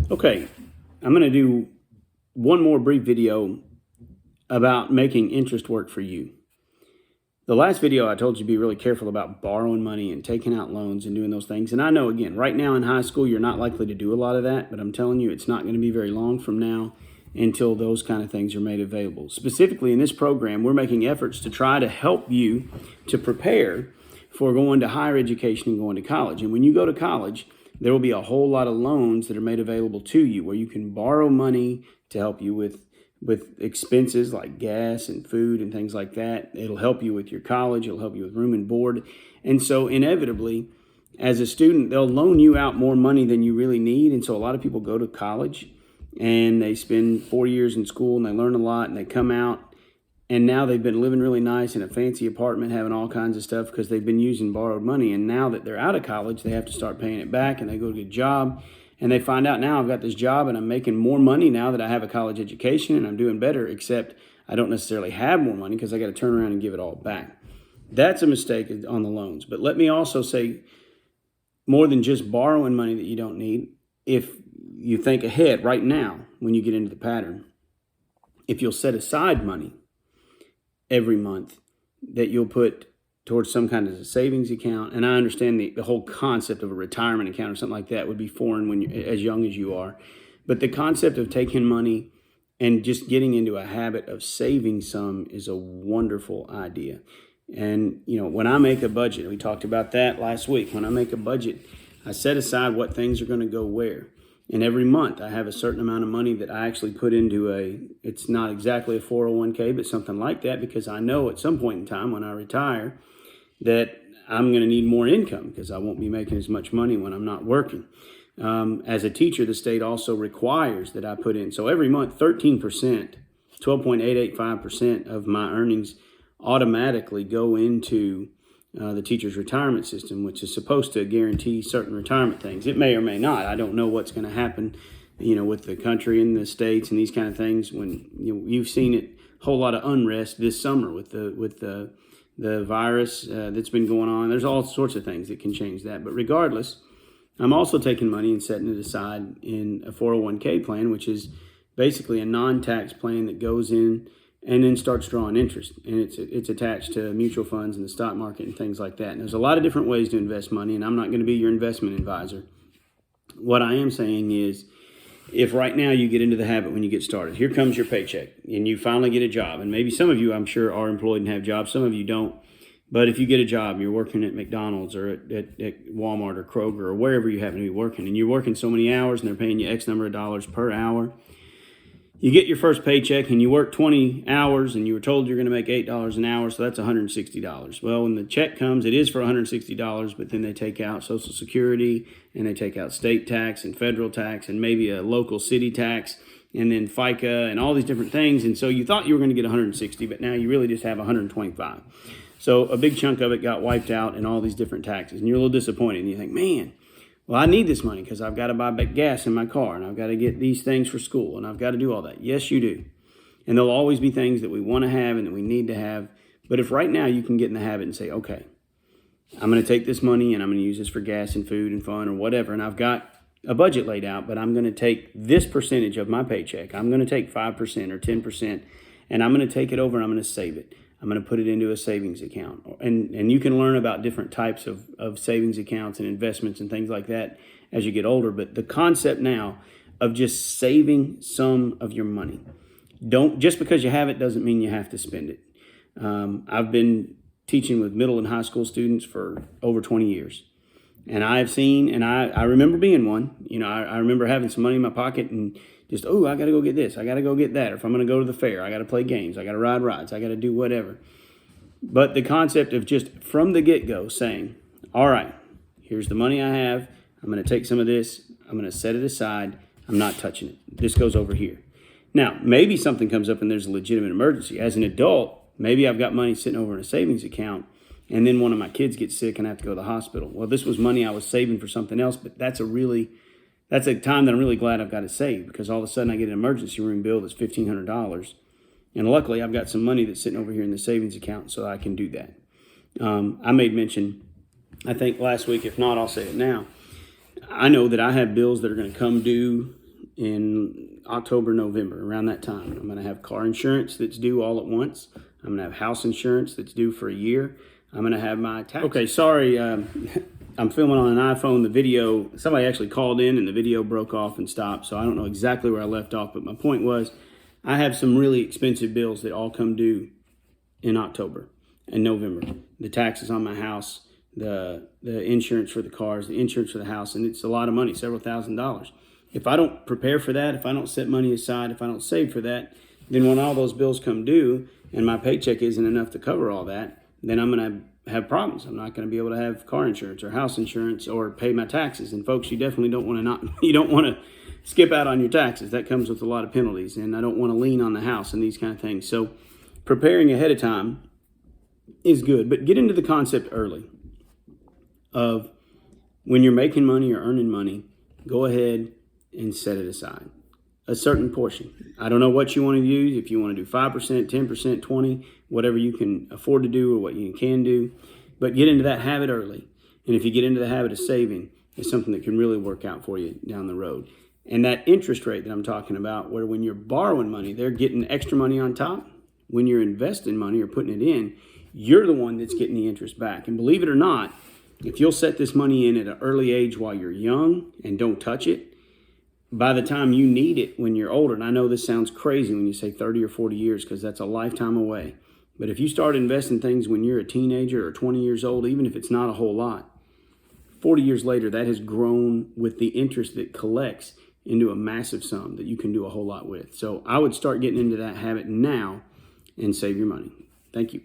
Okay, I'm going to do one more brief video about making interest work for you. The last video I told you to be really careful about borrowing money and taking out loans and doing those things. And I know, again, right now in high school, you're not likely to do a lot of that, but I'm telling you, it's not going to be very long from now until those kind of things are made available. Specifically in this program, we're making efforts to try to help you to prepare for going to higher education and going to college. And when you go to college, there will be a whole lot of loans that are made available to you where you can borrow money to help you with expenses like gas and food and things like that. It'll help you with your college. It'll help you with room and board. And so inevitably, as a student, they'll loan you out more money than you really need. And so a lot of people go to college and they spend 4 years in school and they learn a lot and they come out and now they've been living really nice in a fancy apartment, having all kinds of stuff because they've been using borrowed money. And now that they're out of college, they have to start paying it back and they go to get a job. And they find out now I've got this job and I'm making more money now that I have a college education and I'm doing better, except I don't necessarily have more money because I got to turn around and give it all back. That's a mistake on the loans. But let me also say, more than just borrowing money that you don't need, if you think ahead right now when you get into the pattern, if you'll set aside money every month that you'll put towards some kind of a savings account. And I understand the whole concept of a retirement account or something like that would be foreign when you're as young as you are. But the concept of taking money and just getting into a habit of saving some is a wonderful idea. And, when I make a budget, we talked about that last week. When I make a budget, I set aside what things are going to go where. And every month I have a certain amount of money that I actually put into it's not exactly a 401k, but something like that, because I know at some point in time when I retire that I'm going to need more income because I won't be making as much money when I'm not working. As a teacher, the state also requires that I put in. So every month, 13%, 12.885% of my earnings automatically go into the teacher's retirement system, which is supposed to guarantee certain retirement things. It may or may not. I don't know what's going to happen, with the country and the states and these kind of things. When you've seen it, a whole lot of unrest this summer with the virus that's been going on. There's all sorts of things that can change that. But regardless, I'm also taking money and setting it aside in a 401k plan, which is basically a non-tax plan that goes in and then starts drawing interest. And it's attached to mutual funds and the stock market and things like that. And there's a lot of different ways to invest money, and I'm not going to be your investment advisor. What I am saying is, if right now you get into the habit when you get started, here comes your paycheck and you finally get a job. And maybe some of you, I'm sure, are employed and have jobs. Some of you don't. But if you get a job, you're working at McDonald's or at Walmart or Kroger or wherever you happen to be working, and you're working so many hours and they're paying you X number of dollars per hour. You get your first paycheck and you work 20 hours and you were told you're going to make $8 an hour, so that's $160. Well, when the check comes, it is for $160, but then they take out Social Security and they take out state tax and federal tax and maybe a local city tax and then FICA and all these different things. And so you thought you were going to get 160, but now you really just have 125. So a big chunk of it got wiped out in all these different taxes, and you're a little disappointed. And you think, man, well, I need this money because I've got to buy gas in my car and I've got to get these things for school and I've got to do all that. Yes, you do. And there'll always be things that we want to have and that we need to have. But if right now you can get in the habit and say, okay, I'm going to take this money and I'm going to use this for gas and food and fun or whatever, and I've got a budget laid out, but I'm going to take this percentage of my paycheck. I'm going to take 5% or 10%, and I'm going to take it over and I'm going to save it. I'm going to put it into a savings account. And you can learn about different types of savings accounts and investments and things like that as you get older. But the concept now of just saving some of your money. Just because you have it doesn't mean you have to spend it. I've been teaching with middle and high school students for over 20 years. And I've seen, and I remember being one, I remember having some money in my pocket and just, I got to go get this. I got to go get that. Or if I'm going to go to the fair, I got to play games. I got to ride rides. I got to do whatever. But the concept of just from the get-go saying, all right, here's the money I have. I'm going to take some of this. I'm going to set it aside. I'm not touching it. This goes over here. Now, maybe something comes up and there's a legitimate emergency. As an adult, maybe I've got money sitting over in a savings account and then one of my kids gets sick and I have to go to the hospital. Well, this was money I was saving for something else, but that's a time that I'm really glad I've got to save, because all of a sudden I get an emergency room bill that's $1,500. And luckily I've got some money that's sitting over here in the savings account so I can do that. I made mention, I think last week, if not, I'll say it now. I know that I have bills that are going to come due in October, November, around that time. I'm going to have car insurance that's due all at once. I'm going to have house insurance that's due for a year. I'm going to have my tax. Okay, sorry, I'm filming on an iPhone. The video, somebody actually called in and the video broke off and stopped. So I don't know exactly where I left off, but my point was I have some really expensive bills that all come due in October and November. The taxes on my house, the insurance for the cars, the insurance for the house, and it's a lot of money, several $1,000s. If I don't prepare for that, if I don't set money aside, if I don't save for that, then when all those bills come due and my paycheck isn't enough to cover all that, then I'm going to have problems. I'm not going to be able to have car insurance or house insurance or pay my taxes. And folks, you definitely don't want to you don't want to skip out on your taxes. That comes with a lot of penalties, and I don't want to lean on the house and these kind of things. So preparing ahead of time is good, but get into the concept early of when you're making money or earning money, go ahead and set it aside. A certain portion. I don't know what you want to use. If you want to do 5%, 10%, 20%, whatever you can afford to do or what you can do. But get into that habit early. And if you get into the habit of saving, it's something that can really work out for you down the road. And that interest rate that I'm talking about, where when you're borrowing money, they're getting extra money on top. When you're investing money or putting it in, you're the one that's getting the interest back. And believe it or not, if you'll set this money in at an early age while you're young and don't touch it, by the time you need it when you're older, and I know this sounds crazy when you say 30 or 40 years because that's a lifetime away, but if you start investing things when you're a teenager or 20 years old, even if it's not a whole lot, 40 years later, that has grown with the interest that collects into a massive sum that you can do a whole lot with. So I would start getting into that habit now and save your money. Thank you.